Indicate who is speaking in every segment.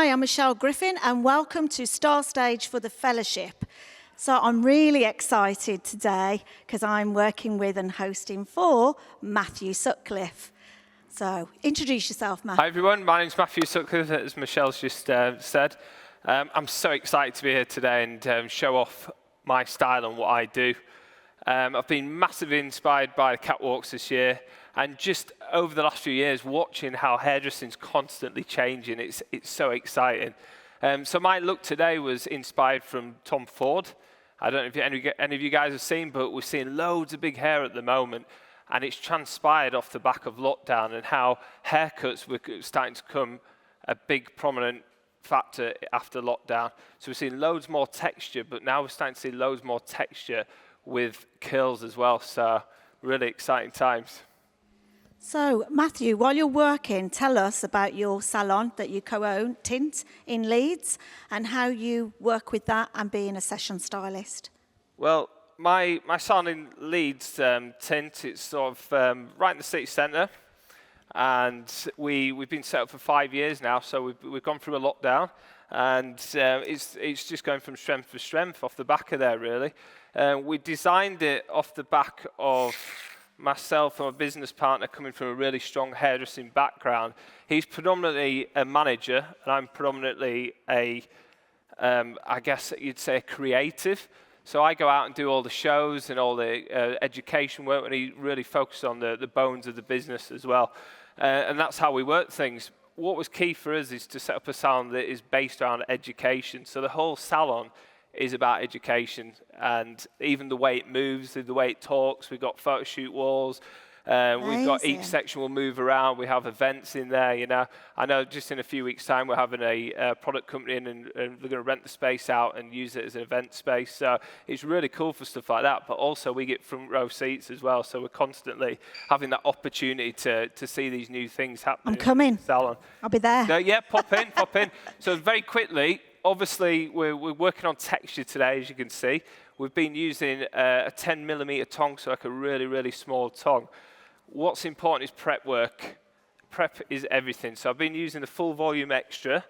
Speaker 1: Hi, I'm Michelle Griffin, and welcome to Star Stage for the Fellowship. So I'm really excited today because I'm working with and hosting for Matthew Sutcliffe. So introduce yourself, Matthew.
Speaker 2: Hi everyone, my name's Matthew Sutcliffe, as Michelle's just said. I'm so excited to be here today and show off my style and what I do. I've been massively inspired by the catwalks this year, and just over the last few years, watching how hairdressing's constantly changing, it's so exciting. So my look today was inspired from Tom Ford. I don't know if any of you guys have seen, but we're seeing loads of big hair at the moment, and it's transpired off the back of lockdown and how haircuts were starting to become a big prominent factor after lockdown. So we're seeing loads more texture, but now we're starting to see loads more texture with curls as well. So really exciting times.
Speaker 1: So, Matthew, while you're working, tell us about your salon that you co-own, Tint, in Leeds, and how you work with that and being a session stylist.
Speaker 2: Well, my salon in Leeds, Tint, it's sort of right in the city centre, and we've been set up for 5 years now, so we've gone through a lockdown, and it's just going from strength to strength off the back of there, really. We designed it off the back of myself and my business partner coming from a really strong hairdressing background. He's predominantly a manager, and I'm predominantly I guess you'd say a creative. So I go out and do all the shows and all the education work, and he really focuses on the bones of the business as well. And that's how we work things. What was key for us is to set up a salon that is based around education. So the whole salon is about education, and even the way it moves, the way it talks. We've got photo shoot walls. We've got each section will move around. We have events in there, you know. I know just in a few weeks' time we're having a product company in, and they're going to rent the space out and use it as an event space. So it's really cool for stuff like that. But also we get front row seats as well. So we're constantly having that opportunity to see these new things happening.
Speaker 1: I'm coming.
Speaker 2: In the salon.
Speaker 1: I'll be there.
Speaker 2: Yeah, pop in, pop in. So very quickly, obviously we're working on texture today, as you can see. We've been using a 10mm tong, so like a really, really small tong. What's important is prep work. Prep is everything. So I've been using the full volume extra,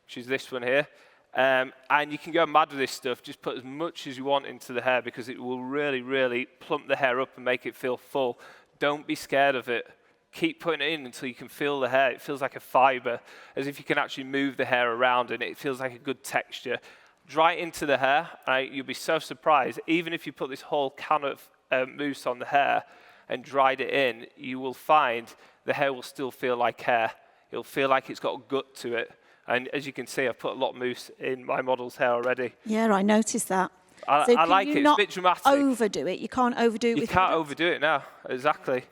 Speaker 2: which is this one here. And you can go mad with this stuff. Just put as much as you want into the hair because it will really, really plump the hair up and make it feel full. Don't be scared of it. Keep putting it in until you can feel the hair. It feels like a fiber, as if you can actually move the hair around, and it feels like a good texture. Dry it into the hair, and you'll be so surprised. Even if you put this whole can of mousse on the hair and dried it in, you will find the hair will still feel like hair. It'll feel like it's got a gut to it. And as you can see, I've put a lot of mousse in my model's hair already.
Speaker 1: Yeah, I noticed that.
Speaker 2: I like it. It's a bit dramatic.
Speaker 1: Overdo it. You can't overdo it.
Speaker 2: You can't overdo it now. Exactly.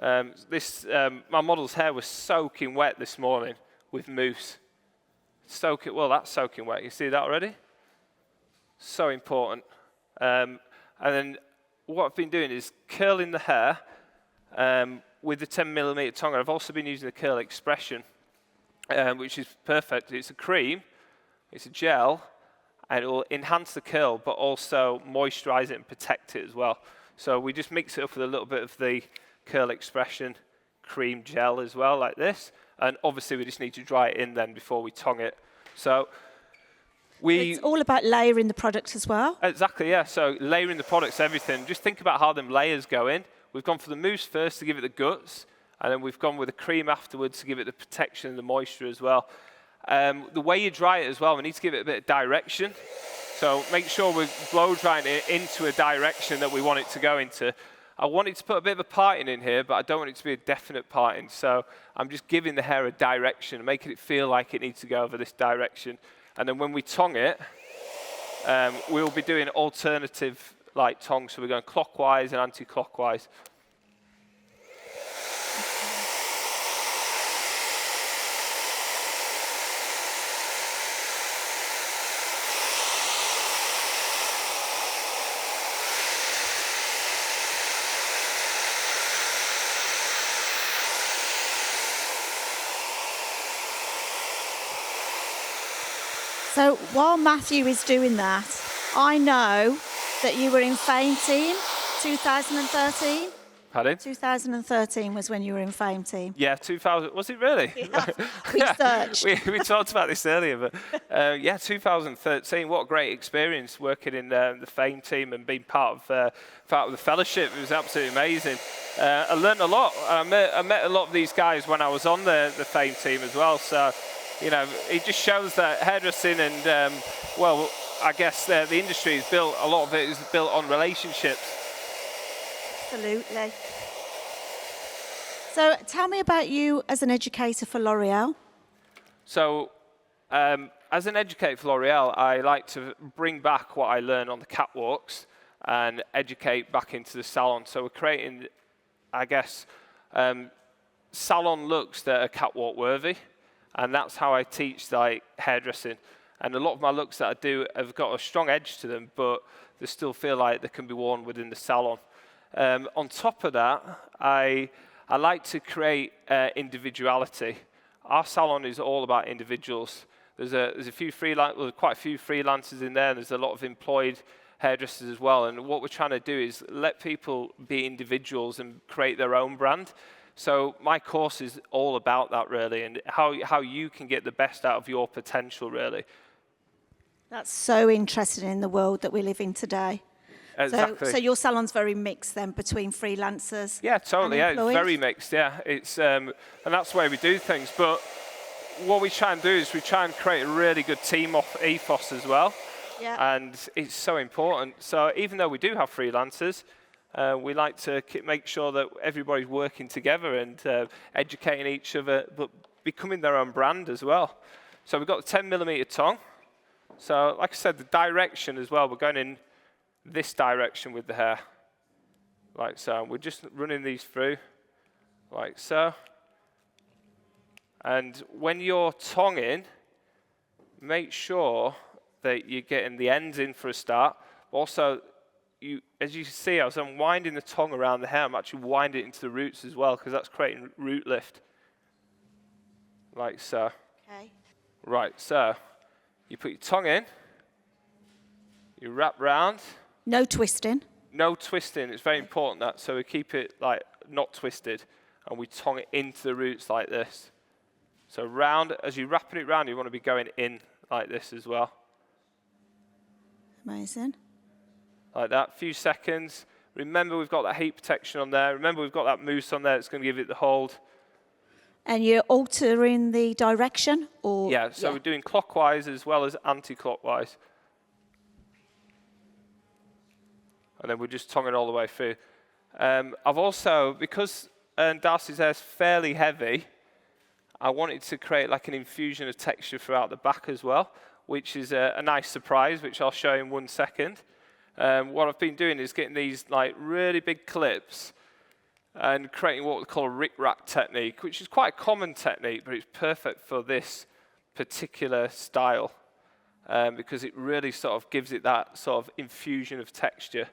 Speaker 2: My model's hair was soaking wet this morning with mousse. Well, that's soaking wet. You see that already? So important. And then what I've been doing is curling the hair with the 10mm tong. I've also been using the curl expression, which is perfect. It's a cream, it's a gel, and it will enhance the curl, but also moisturize it and protect it as well. So we just mix it up with a little bit of the curl expression cream gel as well, like this. And obviously we just need to dry it in then before we tong it. So it's
Speaker 1: all about layering the product as well.
Speaker 2: Exactly, yeah. So layering the products, everything. Just think about how them layers go in. We've gone for the mousse first to give it the guts, and then we've gone with the cream afterwards to give it the protection and the moisture as well. The way you dry it as well, we need to give it a bit of direction. So make sure we're blow drying it into a direction that we want it to go into. I wanted to put a bit of a parting in here, but I don't want it to be a definite parting. So I'm just giving the hair a direction, making it feel like it needs to go over this direction. And then when we tong it, we'll be doing alternative like tongs. So we're going clockwise and anti-clockwise.
Speaker 1: So while Matthew is doing that, I know that you were in Fame Team 2013.
Speaker 2: Pardon?
Speaker 1: 2013 was when you were in Fame Team.
Speaker 2: Yeah, 2000. Was it really?
Speaker 1: Yeah, research.
Speaker 2: we talked about this earlier, but yeah, 2013. What a great experience working in the Fame Team and being part of the fellowship. It was absolutely amazing. I learned a lot. I met a lot of these guys when I was on the Fame Team as well. So, you know, it just shows that hairdressing and well, I guess the industry is built. A lot of it is built on relationships.
Speaker 1: Absolutely. So tell me about you as an educator for L'Oréal.
Speaker 2: So as an educator for L'Oréal, I like to bring back what I learned on the catwalks and educate back into the salon. So we're creating, I guess, salon looks that are catwalk worthy. And that's how I teach like hairdressing. And a lot of my looks that I do have got a strong edge to them, but they still feel like they can be worn within the salon. On top of that, I like to create individuality. Our salon is all about individuals. There's quite a few freelancers in there, and there's a lot of employed hairdressers as well. And what we're trying to do is let people be individuals and create their own brand. So my course is all about that, really, and how you can get the best out of your potential, really.
Speaker 1: That's so interesting in the world that we live in today.
Speaker 2: Exactly.
Speaker 1: So your salon's very mixed then between freelancers.
Speaker 2: Yeah, totally.
Speaker 1: And
Speaker 2: Yeah, it's very mixed. Yeah, it's and that's the way we do things. But what we try and do is we try and create a really good team ethos as well.
Speaker 1: Yeah.
Speaker 2: And it's so important. So even though we do have freelancers, we like to make sure that everybody's working together and educating each other, but becoming their own brand as well. So we've got the 10mm tongue. So like I said, the direction as well, we're going in this direction with the hair, like so. We're just running these through, like so. And when you're tonguing, make sure that you're getting the ends in for a start. Also, as you see, as I'm winding the tongue around the hair, I'm actually winding it into the roots as well, because that's creating root lift, like so.
Speaker 1: Okay.
Speaker 2: Right, so you put your tongue in, you wrap round.
Speaker 1: No twisting.
Speaker 2: No twisting, it's very important that, so we keep it like not twisted, and we tongue it into the roots like this. So round, as you're wrapping it round, you want to be going in like this as well.
Speaker 1: Amazing.
Speaker 2: Like that, few seconds. Remember we've got that heat protection on there. Remember we've got that mousse on there that's going to give it the hold.
Speaker 1: And you're altering the direction? Or
Speaker 2: Yeah, so we're doing clockwise as well as anti-clockwise. And then we're just tonguing all the way through. I've also, because Darcy's hair is fairly heavy, I wanted to create like an infusion of texture throughout the back as well, which is a nice surprise, which I'll show in 1 second. What I've been doing is getting these like really big clips and creating what we call a rick-rack technique, which is quite a common technique, but it's perfect for this particular style because it really sort of gives it that sort of infusion of texture.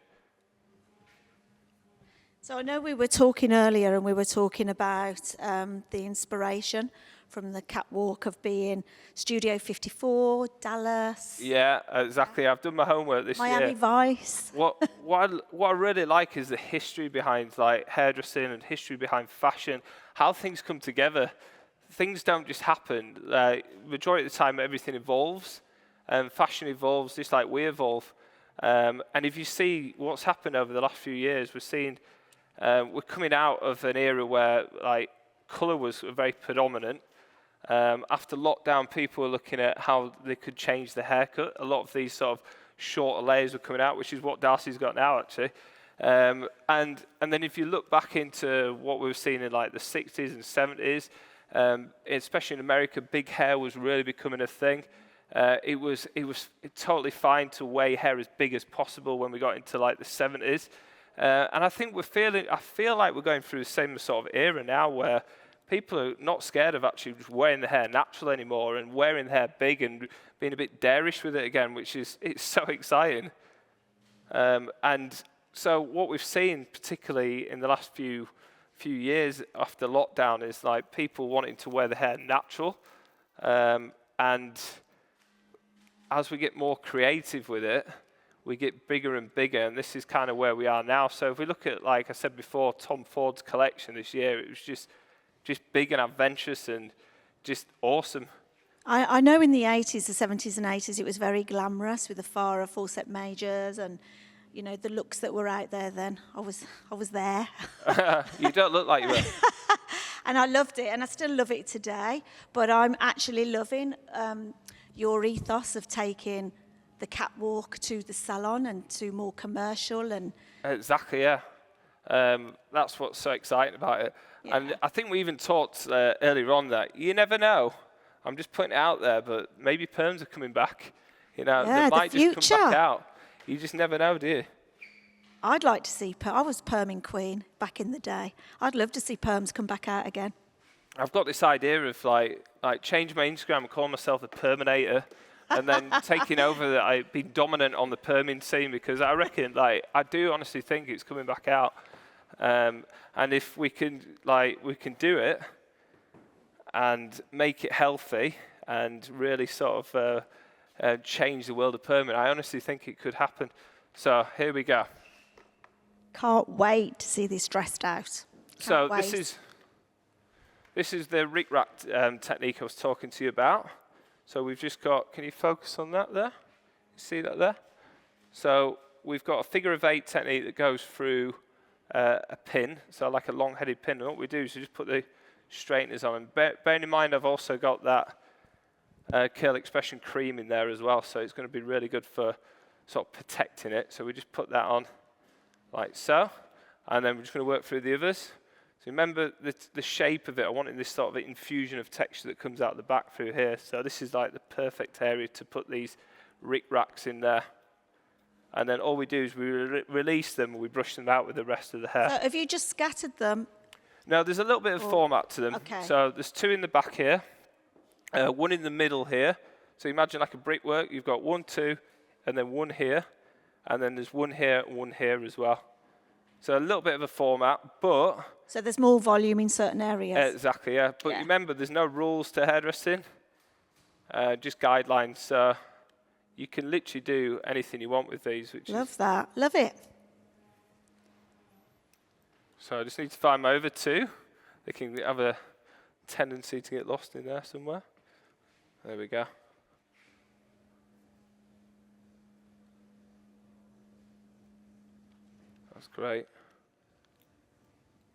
Speaker 1: So I know we were talking earlier, and we were talking about the inspiration from the catwalk of being Studio 54, Dallas.
Speaker 2: Yeah, exactly. I've done my homework this
Speaker 1: Miami
Speaker 2: year.
Speaker 1: Vice.
Speaker 2: What I really like is the history behind like hairdressing and history behind fashion, how things come together. Things don't just happen. Majority of the time, everything evolves, and fashion evolves just like we evolve. And if you see what's happened over the last few years, we're coming out of an era where like colour was very predominant. After lockdown, people were looking at how they could change the haircut. A lot of these sort of shorter layers were coming out, which is what Darcy's got now, actually. And then if you look back into what we were seeing in like the 60s and 70s, especially in America, big hair was really becoming a thing. It was totally fine to weigh hair as big as possible when we got into like the 70s. And I think I feel like we're going through the same sort of era now where people are not scared of actually just wearing the hair natural anymore and wearing the hair big and being a bit dareish with it again, it's so exciting. And so what we've seen, particularly in the last few years after lockdown, is like people wanting to wear the hair natural. And as we get more creative with it, we get bigger and bigger, and this is kind of where we are now. So if we look at, like I said before, Tom Ford's collection this year, it was just big and adventurous and just awesome.
Speaker 1: I know in the 80s, the 70s and 80s, it was very glamorous with the Farah full set majors and, you know, the looks that were out there then. I was there.
Speaker 2: You don't look like you were.
Speaker 1: And I loved it, and I still love it today. But I'm actually loving your ethos of taking the catwalk to the salon and to more commercial and...
Speaker 2: Exactly, yeah. That's what's so exciting about it. Yeah. And I think we even talked earlier on that you never know. I'm just putting it out there, but maybe perms are coming back. You know,
Speaker 1: yeah,
Speaker 2: they might
Speaker 1: future.
Speaker 2: just come back out. You just never know, do you?
Speaker 1: I'd like to see I was perming queen back in the day. I'd love to see perms come back out again.
Speaker 2: I've got this idea of like change my Instagram and call myself the Perminator, and then taking over that I'd be dominant on the perming scene, because I reckon I do honestly think it's coming back out. And if we can do it and make it healthy and really sort of change the world of perming, I honestly think it could happen. So here we go.
Speaker 1: Can't wait to see this dressed out.
Speaker 2: So this is the Rick Rack technique I was talking to you about. So we've just got, can you focus on that there? You see that there? So we've got a figure of 8 technique that goes through a pin, so like a long-headed pin. And what we do is we just put the straighteners on. And bearing in mind, I've also got that curl expression cream in there as well, so it's going to be really good for sort of protecting it. So we just put that on like so, and then we're just going to work through the others. So remember the shape of it. I wanted this sort of infusion of texture that comes out the back through here. So this is like the perfect area to put these Rick Racks in there. And then all we do is we release them and we brush them out with the rest of the hair.
Speaker 1: So have you just scattered them?
Speaker 2: No, there's a little bit of format to them.
Speaker 1: Okay.
Speaker 2: So there's 2 in the back here, 1 in the middle here. So imagine like a brickwork. You've got 1, 2, and then 1 here. And then there's 1 here and 1 here as well. So a little bit of a format, but...
Speaker 1: So there's more volume in certain areas.
Speaker 2: Exactly, yeah. But remember, there's no rules to hairdressing, just guidelines. So you can literally do anything you want with these.
Speaker 1: Love that. Love it.
Speaker 2: So I just need to find my other 2. They can have a tendency to get lost in there somewhere. There we go. That's great.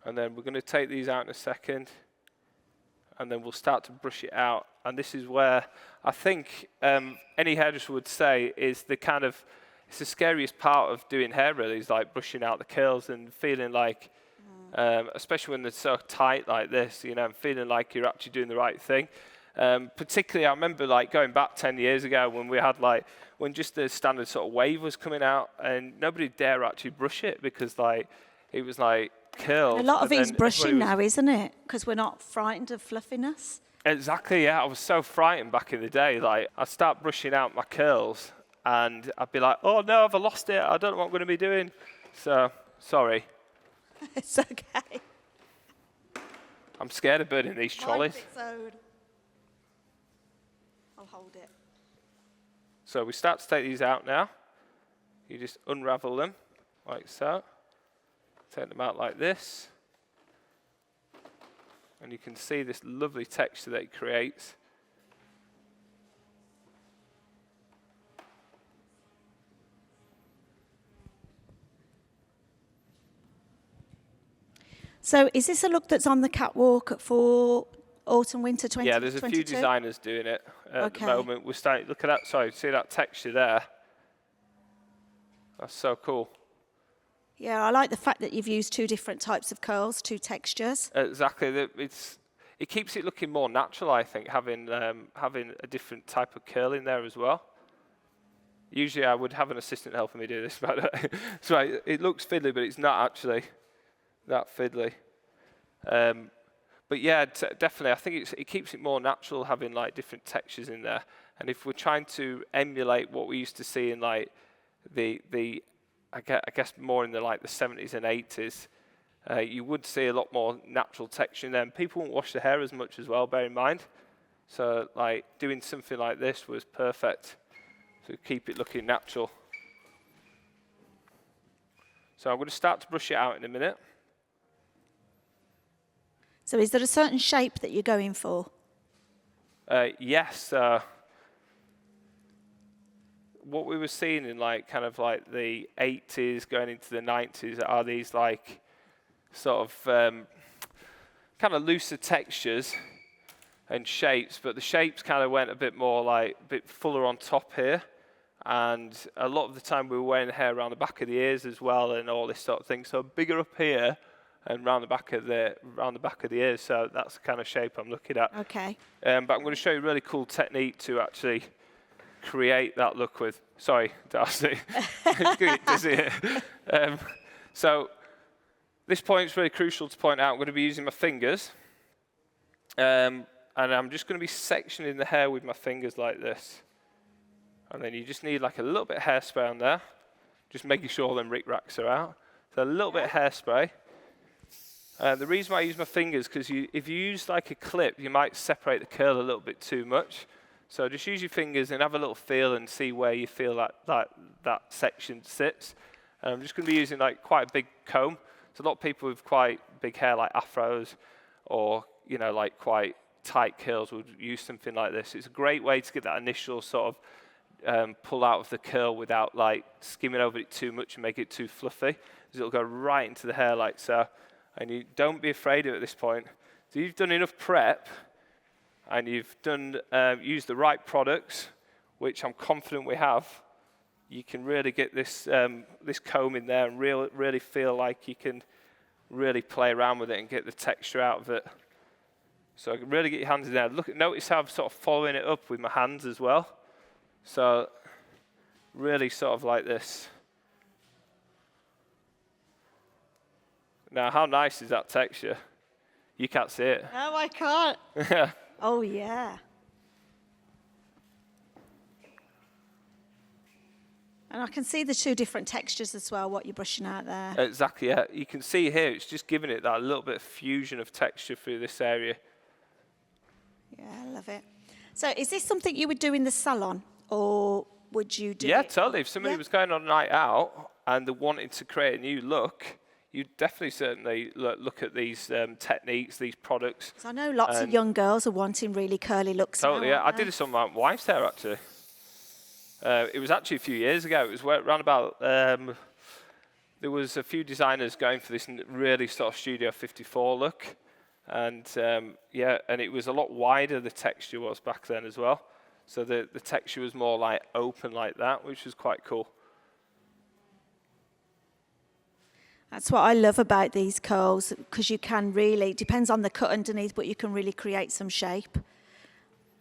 Speaker 2: And then we're going to take these out in a second, and then we'll start to brush it out. And this is where I think any hairdresser would say is it's the scariest part of doing hair, really, is like brushing out the curls and feeling like, especially when they're so tight like this, you know, feeling like you're actually doing the right thing. Particularly, I remember like going back 10 years ago when we had when just the standard sort of wave was coming out, and nobody dare actually brush it because it was curled.
Speaker 1: And a lot of it is brushing now, isn't it? Because we're not frightened of fluffiness.
Speaker 2: Exactly, yeah. I was so frightened back in the day. I'd start brushing out my curls, and I'd be like, "Oh no, I've lost it. I don't know what I'm going to be doing." So sorry.
Speaker 1: It's okay.
Speaker 2: I'm scared of burning these trolleys.
Speaker 1: I'll hold it.
Speaker 2: So we start to take these out now. You just unravel them like so. Take them out like this. And you can see this lovely texture that it creates.
Speaker 1: So is this a look that's on the catwalk for autumn, winter 2022?
Speaker 2: Yeah, there's a few designers doing it at the moment. We're starting, look at that, sorry, see that texture there? That's so cool.
Speaker 1: Yeah, I like the fact that you've used 2 different types of curls, 2 textures.
Speaker 2: Exactly. It keeps it looking more natural, I think, having a different type of curl in there as well. Usually I would have an assistant helping me do this, but so it looks fiddly, but it's not actually that fiddly. But yeah, definitely, I think it keeps it more natural having different textures in there. And if we're trying to emulate what we used to see in I guess more in the 70s and 80s, you would see a lot more natural texture in there. And people won't wash their hair as much as well, bear in mind. So doing something like this was perfect to keep it looking natural. So I'm going to start to brush it out in a minute.
Speaker 1: So is there a certain shape that you're going for?
Speaker 2: Yes. What we were seeing in like kind of like the 80s going into the 90s are these like sort of kind of looser textures and shapes, but the shapes kind of went a bit more like a bit fuller on top here. And a lot of the time we were wearing the hair around the back of the ears as well and all this sort of thing. So bigger up here and round the back of the ears. So that's the kind of shape I'm looking at.
Speaker 1: Okay.
Speaker 2: But I'm going to show you a really cool technique to actually create that look with. Sorry, Darcy. It's getting dizzy here. So this point is really crucial to point out. I'm going to be using my fingers. And I'm just going to be sectioning the hair with my fingers like this. And then you just need like a little bit of hairspray on there. Just making sure all them rick-racks are out. So a little bit of hairspray. The reason why I use my fingers, because if you use like a clip, you might separate the curl a little bit too much. So just use your fingers and have a little feel and see where you feel that section sits. And I'm just going to be using like quite a big comb. So a lot of people with quite big hair like afros or, you know, like quite tight curls would use something like this. It's a great way to get that initial sort of pull out of the curl without like skimming over it too much and make it too fluffy. It'll go right into the hair like so. And you don't be afraid of it at this point. So you've done enough prep and you've done used the right products, which I'm confident we have. You can really get this this comb in there and really feel like you can really play around with it and get the texture out of it. So really get your hands in there. Notice how I'm sort of following it up with my hands as well. So really sort of like this. Now, how nice is that texture? You can't see it.
Speaker 1: No, I can't. Oh, yeah. And I can see the two different textures as well, what you're brushing out there.
Speaker 2: Exactly, yeah. You can see here, it's just giving it that little bit of fusion of texture through this area.
Speaker 1: Yeah, I love it. So is this something you would do in the salon, or would you do it?
Speaker 2: Yeah, totally. If somebody was going on a night out and they wanted to create a new look, you'd definitely certainly look at these techniques, these products.
Speaker 1: I know lots of young girls are wanting really curly looks.
Speaker 2: Totally,
Speaker 1: now,
Speaker 2: yeah. I did this on my wife's hair, actually. It was actually a few years ago. It was around about, there was a few designers going for this really sort of Studio 54 look. And yeah, and it was a lot wider, the texture was back then as well. So the texture was more like open like that, which was quite cool.
Speaker 1: That's what I love about these curls, because you can really, it depends on the cut underneath, but you can really create some shape.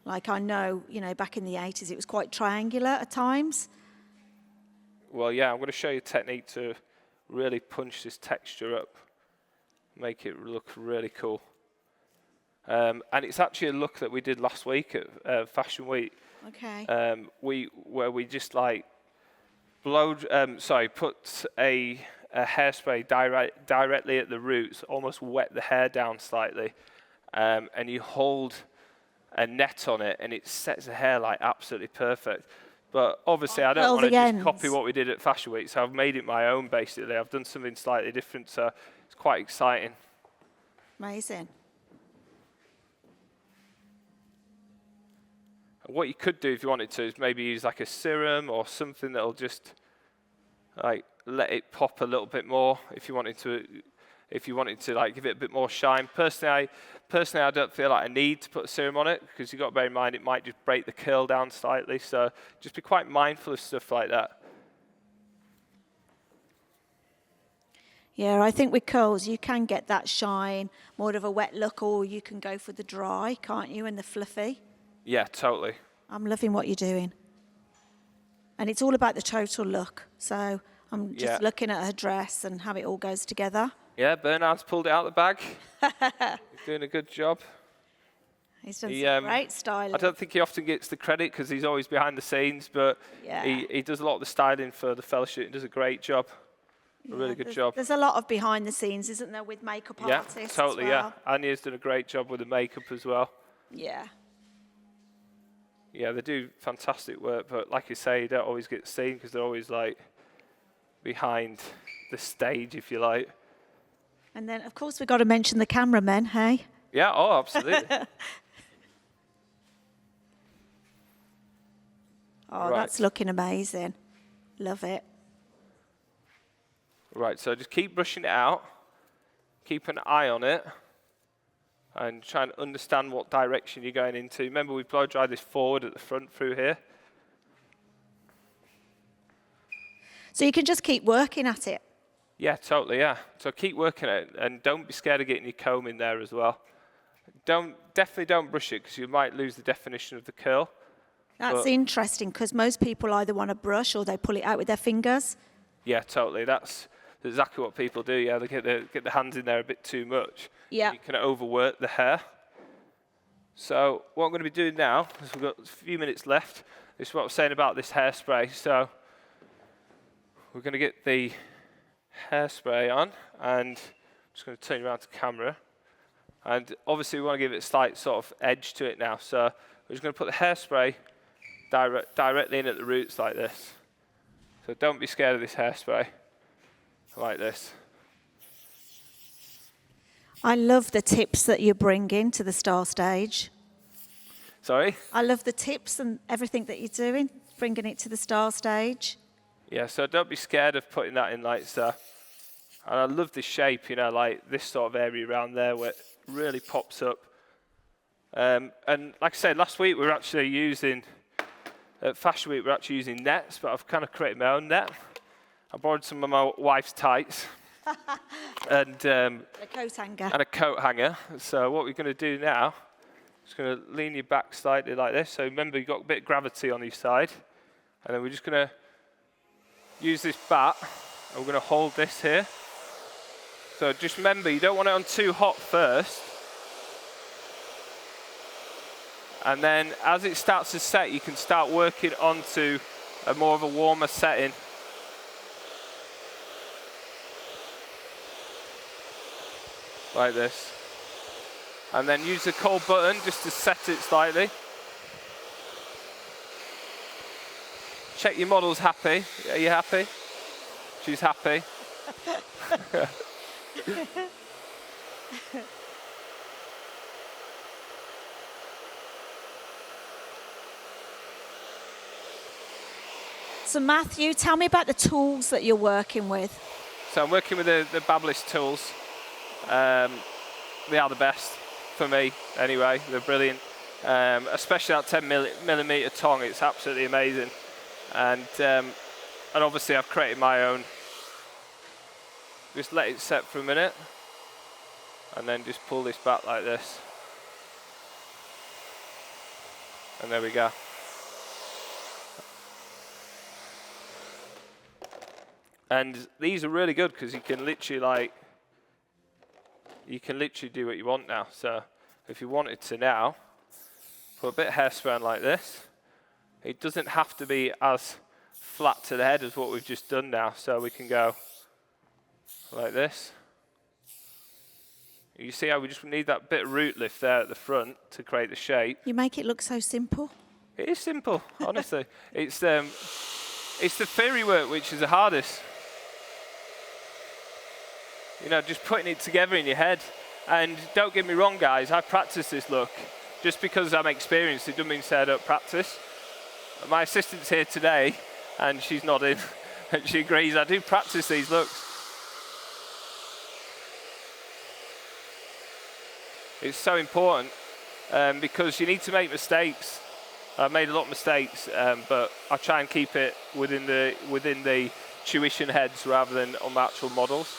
Speaker 1: Like I know, you know, back in the 80s, it was quite triangular at times.
Speaker 2: Well, yeah, I'm going to show you a technique to really punch this texture up, make it look really cool. And it's actually a look that we did last week at Fashion Week.
Speaker 1: Okay.
Speaker 2: Where we just like put a hairspray directly at the roots, almost wet the hair down slightly, and you hold a net on it, and it sets the hair like absolutely perfect. But obviously, I don't want to just copy what we did at Fashion Week, so I've made it my own. Basically, I've done something slightly different, so it's quite exciting.
Speaker 1: Amazing.
Speaker 2: What you could do if you wanted to is maybe use like a serum or something that'll just like let it pop a little bit more if you wanted to like give it a bit more shine. Personally, I don't feel like I need to put a serum on it, because you've got to bear in mind it might just break the curl down slightly. So just be quite mindful of stuff like that.
Speaker 1: Yeah, I think with curls, you can get that shine, more of a wet look, or you can go for the dry, can't you, and the fluffy.
Speaker 2: Yeah, totally.
Speaker 1: I'm loving what you're doing. And it's all about the total look. So I'm just looking at her dress and how it all goes together.
Speaker 2: Yeah, Bernard's pulled it out of the bag. He's doing a good job.
Speaker 1: He's done some great styling.
Speaker 2: I don't think he often gets the credit because he's always behind the scenes, but he does a lot of the styling for the fellowship and does a great job. A really good job.
Speaker 1: There's a lot of behind the scenes, isn't there, with makeup artists?
Speaker 2: Yeah, totally,
Speaker 1: as well.
Speaker 2: yeah. Anya's done a great job with the makeup as well.
Speaker 1: Yeah.
Speaker 2: Yeah, they do fantastic work, but like you say, you don't always get seen because they're always like behind the stage, if you like.
Speaker 1: And then, of course, we've got to mention the cameramen, hey?
Speaker 2: Yeah, oh, absolutely.
Speaker 1: Oh,
Speaker 2: Right.
Speaker 1: That's looking amazing. Love it.
Speaker 2: Right, so just keep brushing it out, keep an eye on it, and try and understand what direction you're going into. Remember, we blow dry this forward at the front through here.
Speaker 1: So you can just keep working at it.
Speaker 2: Yeah, totally, yeah. So keep working at it, and don't be scared of getting your comb in there as well. Definitely don't brush it, because you might lose the definition of the curl.
Speaker 1: That's interesting, because most people either want to brush or they pull it out with their fingers.
Speaker 2: Yeah, totally. That's exactly what people do. Yeah, they get the hands in there a bit too much.
Speaker 1: Yeah.
Speaker 2: You can overwork the hair. So what I'm going to be doing now, is we've got a few minutes left, this is what I was saying about this hairspray. So we're going to get the hairspray on, and I'm just going to turn you around to camera. And obviously we want to give it a slight sort of edge to it now. So we're just going to put the hairspray directly in at the roots like this. So don't be scared of this hairspray, like this.
Speaker 1: I love the tips that you bring into the Star Stage.
Speaker 2: Sorry?
Speaker 1: I love the tips and everything that you're doing, bringing it to the Star Stage.
Speaker 2: Yeah, so don't be scared of putting that in like so. And I love this shape, you know, like this sort of area around there where it really pops up. And like I said, last week we were actually using, at Fashion Week we were actually using nets, but I've kind of created my own net. I borrowed some of my wife's tights and
Speaker 1: A coat hanger.
Speaker 2: and a coat hanger. So what we're going to do now, just going to lean you back slightly like this. So remember, you've got a bit of gravity on each side. And then we're just going to use this bat, and we're going to hold this here. So just remember, you don't want it on too hot first. And then as it starts to set, you can start working onto a more of a warmer setting. Like this. And then use the cold button just to set it slightly. Check your model's happy. Are you happy? She's happy.
Speaker 1: So Matthew, tell me about the tools that you're working with.
Speaker 2: So I'm working with the Babyliss tools. They are the best for me anyway. They're brilliant. Especially that 10mm tong, it's absolutely amazing. And obviously I've created my own. Just let it set for a minute. And then just pull this back like this. And there we go. And these are really good because you can literally do what you want now. So if you wanted to now, put a bit of hairspray on like this. It doesn't have to be as flat to the head as what we've just done now. So we can go like this. You see how we just need that bit of root lift there at the front to create the shape.
Speaker 1: You make it look so simple.
Speaker 2: It is simple, honestly. It's the theory work which is the hardest. You know, just putting it together in your head. And don't get me wrong, guys, I practice this look. Just because I'm experienced, it doesn't mean to say I don't practice. My assistant's here today, and she's nodding, and she agrees. I do practice these looks. It's so important because you need to make mistakes. I've made a lot of mistakes, but I try and keep it within the tuition heads rather than on the actual models.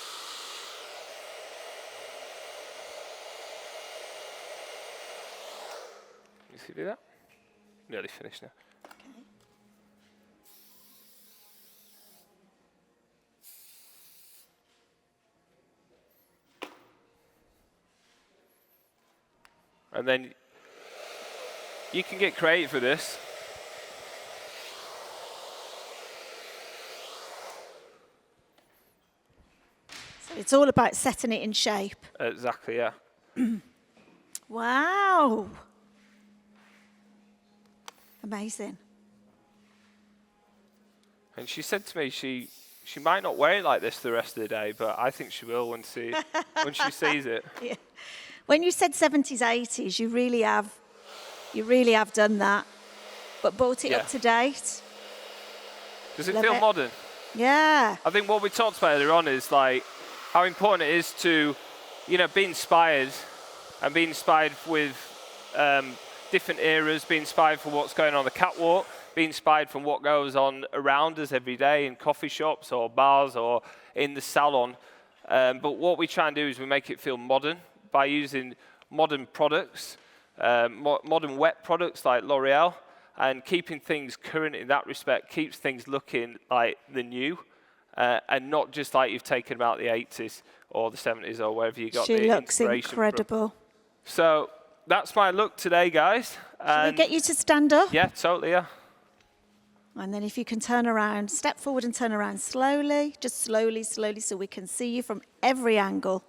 Speaker 2: You see that? Nearly finished now.
Speaker 1: Okay.
Speaker 2: And then you can get creative with this.
Speaker 1: So it's all about setting it in shape.
Speaker 2: Exactly, yeah.
Speaker 1: Wow. Amazing.
Speaker 2: And she said to me, she she might not wear it like this the rest of the day, but I think she will when she sees it.
Speaker 1: Yeah. When you said 70s, 80s, you really have done that, but brought it up to date.
Speaker 2: Does it feel modern?
Speaker 1: Yeah.
Speaker 2: I think what we talked about earlier on is like how important it is to, be inspired and be inspired with different eras, be inspired for what's going on the catwalk, be inspired from what goes on around us every day in coffee shops or bars or in the salon. But what we try and do is we make it feel modern by using modern products, modern wet products like L'Oréal, and keeping things current in that respect keeps things looking like the new, and not just like you've taken about the 80s or the 70s or wherever you got the inspiration.
Speaker 1: She looks incredible.
Speaker 2: From. So that's my look today, guys.
Speaker 1: Shall we get you to stand up?
Speaker 2: Yeah, totally, yeah.
Speaker 1: And then if you can turn around, step forward and turn around slowly, just slowly, so we can see you from every angle.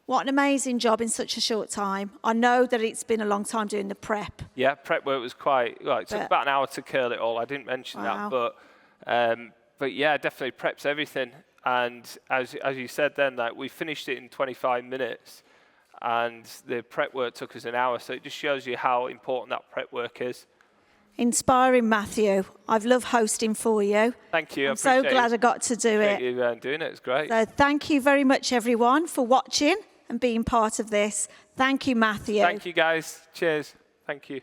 Speaker 1: What an amazing job in such a short time. I know that it's been a long time doing the prep.
Speaker 2: Yeah, prep work was it took about an hour to curl it all. I didn't mention that, but yeah, definitely preps everything. And as you said then, like we finished it in 25 minutes and the prep work took us an hour. So it just shows you how important that prep work is. Inspiring,
Speaker 1: Matthew. I've loved hosting for you.
Speaker 2: Thank you.
Speaker 1: I'm so glad I got to do it.
Speaker 2: You doing it. It's great.
Speaker 1: So thank you very much, everyone, for watching and being part of this. Thank you, Matthew.
Speaker 2: Thank you, guys. Cheers. Thank you.